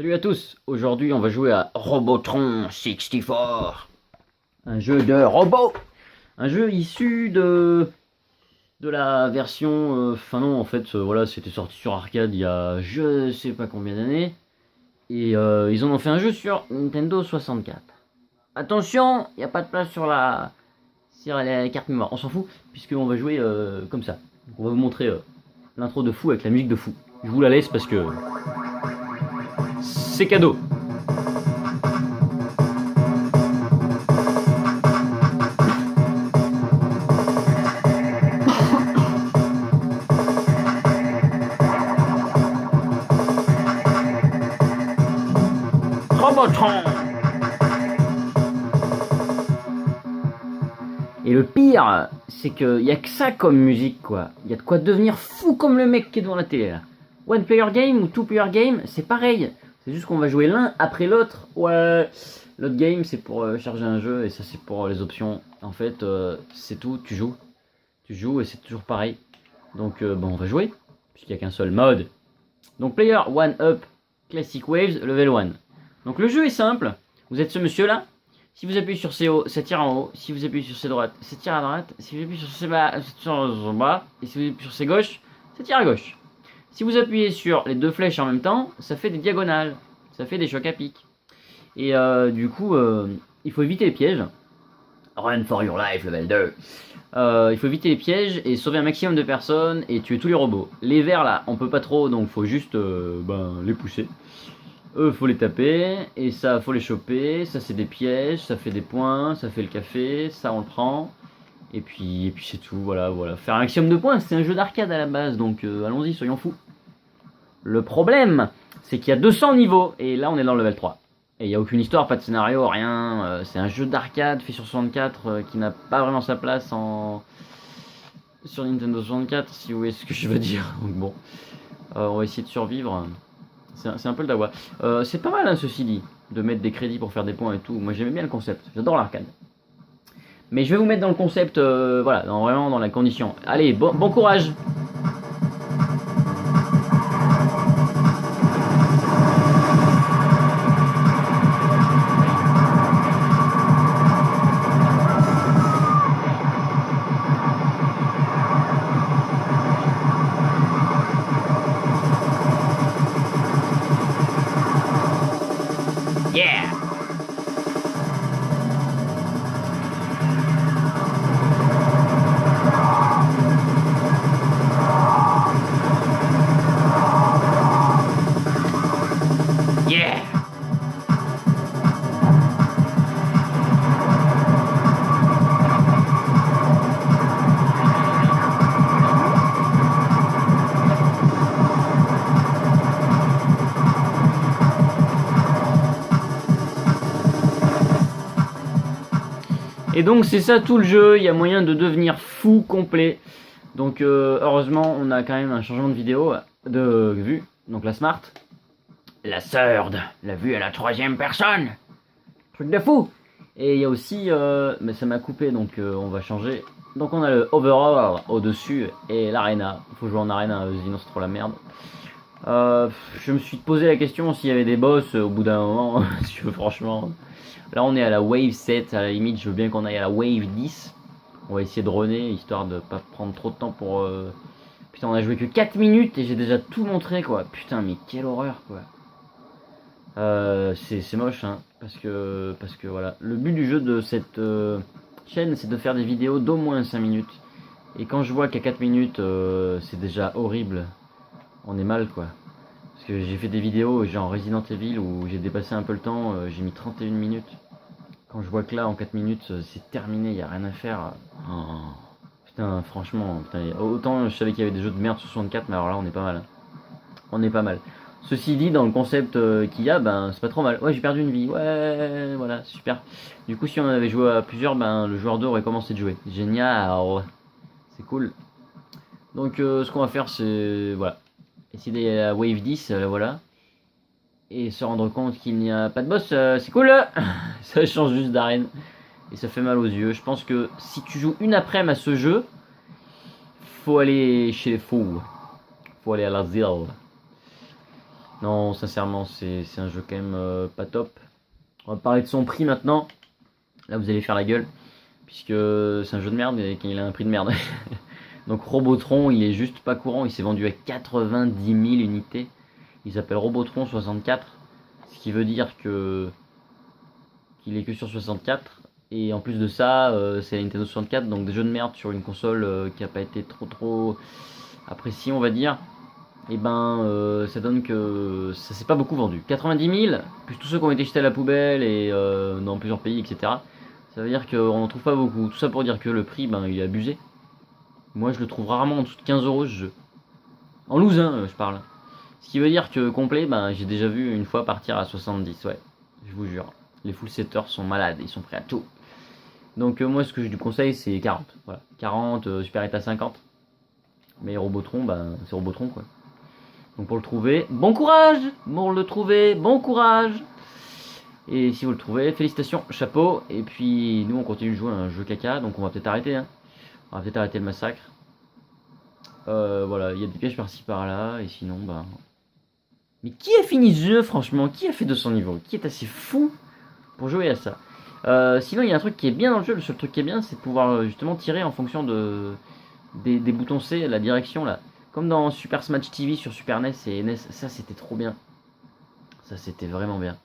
Salut à tous, aujourd'hui on va jouer à Robotron 64, un jeu de robot, un jeu issu de la version, enfin non en fait voilà c'était sorti sur arcade il y a je sais pas combien d'années, et ils en ont fait un jeu sur Nintendo 64. Attention, il n'y a pas de place sur la carte mémoire, on s'en fout puisqu'on va jouer comme ça. Donc on va vous montrer l'intro de fou avec la musique de fou. Je vous la laisse parce que c'est cadeau. Robotron. Et le pire, c'est qu'il y a que ça comme musique, quoi. Il y a de quoi devenir fou comme le mec qui est devant la télé, là. One player game ou two player game, c'est pareil. C'est juste qu'on va jouer l'un après l'autre. Ouais. L'autre game, c'est pour charger un jeu, et ça, c'est pour les options. En fait, c'est tout, tu joues. Tu joues, et c'est toujours pareil. Donc, bon, on va jouer, puisqu'il n'y a qu'un seul mode. Donc, player one up, classic waves, level 1. Donc, le jeu est simple. Vous êtes ce monsieur-là. Si vous appuyez sur CO, ça tire en haut. Si vous appuyez sur C droite, ça tire à droite. Si vous appuyez sur C bas, ça tire en bas. Et si vous appuyez sur C gauche, ça tire à gauche. Si vous appuyez sur les deux flèches en même temps, ça fait des diagonales. Ça fait des chocs à pic. Et du coup, il faut éviter les pièges. Run for your life, level 2. Il faut éviter les pièges et sauver un maximum de personnes et tuer tous les robots. Les verts là, on peut pas trop, donc faut juste les pousser. Eux, faut les taper, et ça, faut les choper. Ça, c'est des pièges, ça fait des points, ça fait le café, ça, on le prend. Et puis c'est tout, voilà. Faire un maximum de points, c'est un jeu d'arcade à la base, donc allons-y, soyons fous. Le problème, c'est qu'il y a 200 niveaux, et là, on est dans le level 3. Et il n'y a aucune histoire, pas de scénario, rien. C'est un jeu d'arcade fait sur 64 qui n'a pas vraiment sa place sur Nintendo 64, si vous voyez ce que je veux dire. Donc bon, on va essayer de survivre. C'est un peu le dawa. C'est pas mal, hein, ceci dit, de mettre des crédits pour faire des points et tout. Moi, j'aimais bien le concept. J'adore l'arcade. Mais je vais vous mettre dans le concept, voilà, vraiment dans la condition. Allez, bon courage. Yeah. Yeah. Et donc c'est ça tout le jeu, il y a moyen de devenir fou complet. Donc heureusement on a quand même un changement de vidéo, de vue, donc la smart. La third, la vue à la troisième personne. Truc de fou. Et il y a aussi, mais ça m'a coupé donc on va changer. Donc on a le overall au-dessus et l'arena. Il faut jouer en arena, sinon c'est trop la merde. Je me suis posé la question s'il y avait des boss au bout d'un moment, parce que franchement... Là on est à la wave 7, à la limite je veux bien qu'on aille à la wave 10. On va essayer de runner, histoire de pas prendre trop de temps pour... Putain on a joué que 4 minutes et j'ai déjà tout montré quoi. Putain mais quelle horreur quoi. C'est moche hein, parce que voilà. Le but du jeu de cette chaîne c'est de faire des vidéos d'au moins 5 minutes. Et quand je vois qu'à 4 minutes c'est déjà horrible, on est mal quoi. Parce que j'ai fait des vidéos genre Resident Evil où j'ai dépassé un peu le temps, j'ai mis 31 minutes. Quand je vois que là en 4 minutes c'est terminé, y a rien à faire. Oh, putain franchement, putain, autant je savais qu'il y avait des jeux de merde sur 64 mais alors là on est pas mal. Hein. On est pas mal. Ceci dit, dans le concept qu'il y a, ben c'est pas trop mal. Ouais, j'ai perdu une vie. Ouais, voilà, super. Du coup, si on avait joué à plusieurs, ben le joueur 2 aurait commencé de jouer. Génial. C'est cool. Donc, ce qu'on va faire, c'est voilà, essayer d'aller à la wave 10, voilà, et se rendre compte qu'il n'y a pas de boss. C'est cool. Ça change juste d'arène et ça fait mal aux yeux. Je pense que si tu joues une après-midi à ce jeu, faut aller chez les fous. Faut aller à l'asile. Non, sincèrement, c'est un jeu quand même pas top. On va parler de son prix maintenant. Là, vous allez faire la gueule, puisque c'est un jeu de merde et qu'il a un prix de merde. Donc Robotron, il est juste pas courant, il s'est vendu à 90 000 unités. Il s'appelle Robotron 64, ce qui veut dire que qu'il est que sur 64. Et en plus de ça, c'est la Nintendo 64, donc des jeux de merde sur une console qui a pas été trop appréciée, on va dire. Et ben, ça donne que ça s'est pas beaucoup vendu. 90 000, plus tous ceux qui ont été jetés à la poubelle et dans plusieurs pays, etc. Ça veut dire qu'on en trouve pas beaucoup. Tout ça pour dire que le prix, ben, il est abusé. Moi, je le trouve rarement en dessous de 15 € ce jeu. En loose, hein, je parle. Ce qui veut dire que complet, ben, j'ai déjà vu une fois partir à 70, ouais. Je vous jure. Les full setters sont malades, ils sont prêts à tout. Donc moi, ce que je lui conseille, c'est 40. Voilà. 40, Super État 50. Mais Robotron, ben, c'est Robotron, quoi. Donc pour le trouver, bon courage. Pour le trouver, bon courage. Et si vous le trouvez, félicitations, chapeau. Et puis nous, on continue de jouer à un jeu caca, donc on va peut-être arrêter, hein. On va peut-être arrêter le massacre. Voilà, il y a des pièges par-ci par-là, et sinon, bah... Mais qui a fini ce jeu, franchement? Qui a fait 200 niveaux? Qui est assez fou pour jouer à ça? Sinon, il y a un truc qui est bien dans le jeu. Le seul truc qui est bien, c'est de pouvoir justement tirer en fonction des boutons C, la direction, là. Comme dans Super Smash TV sur Super NES et NES, ça c'était trop bien. Ça c'était vraiment bien.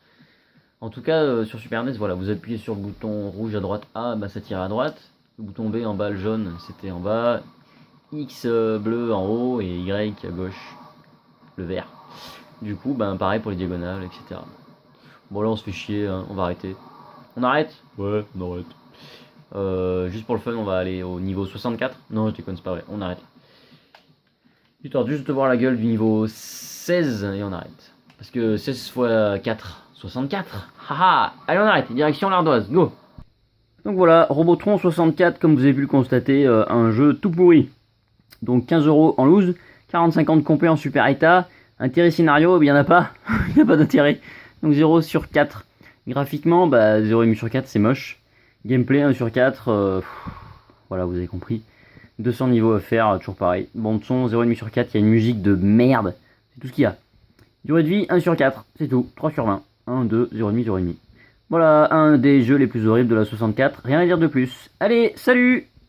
En tout cas, sur Super NES, voilà, vous appuyez sur le bouton rouge à droite A, bah ça tire à droite. Le bouton B en bas, le jaune, c'était en bas. X bleu en haut et Y à gauche, le vert. Du coup, ben pareil pour les diagonales, etc. Bon là on se fait chier, hein, on va arrêter. On arrête? Ouais, on arrête. Juste pour le fun, on va aller au niveau 64. Non, je déconne, c'est pas vrai, on arrête. Histoire juste de voir la gueule du niveau 16 et on arrête. Parce que 16 x 4, 64. Haha, allez on arrête, direction l'ardoise, go. Donc voilà, Robotron 64, comme vous avez pu le constater, un jeu tout pourri. Donc 15 € en loose, 40-50 complet en super état. Intérêt scénario, il n'y en a pas. Il n'y a pas d'intérêt. Donc 0 sur 4. Graphiquement, bah 0,5 sur 4, c'est moche. Gameplay 1 sur 4, voilà, vous avez compris. 200 niveaux à faire, toujours pareil. Bande son 0,5 sur 4, il y a une musique de merde. C'est tout ce qu'il y a. Durée de vie 1 sur 4, c'est tout. 3 sur 20. 1, 2, 0,5, 0,5. Voilà, un des jeux les plus horribles de la 64. Rien à dire de plus. Allez, salut!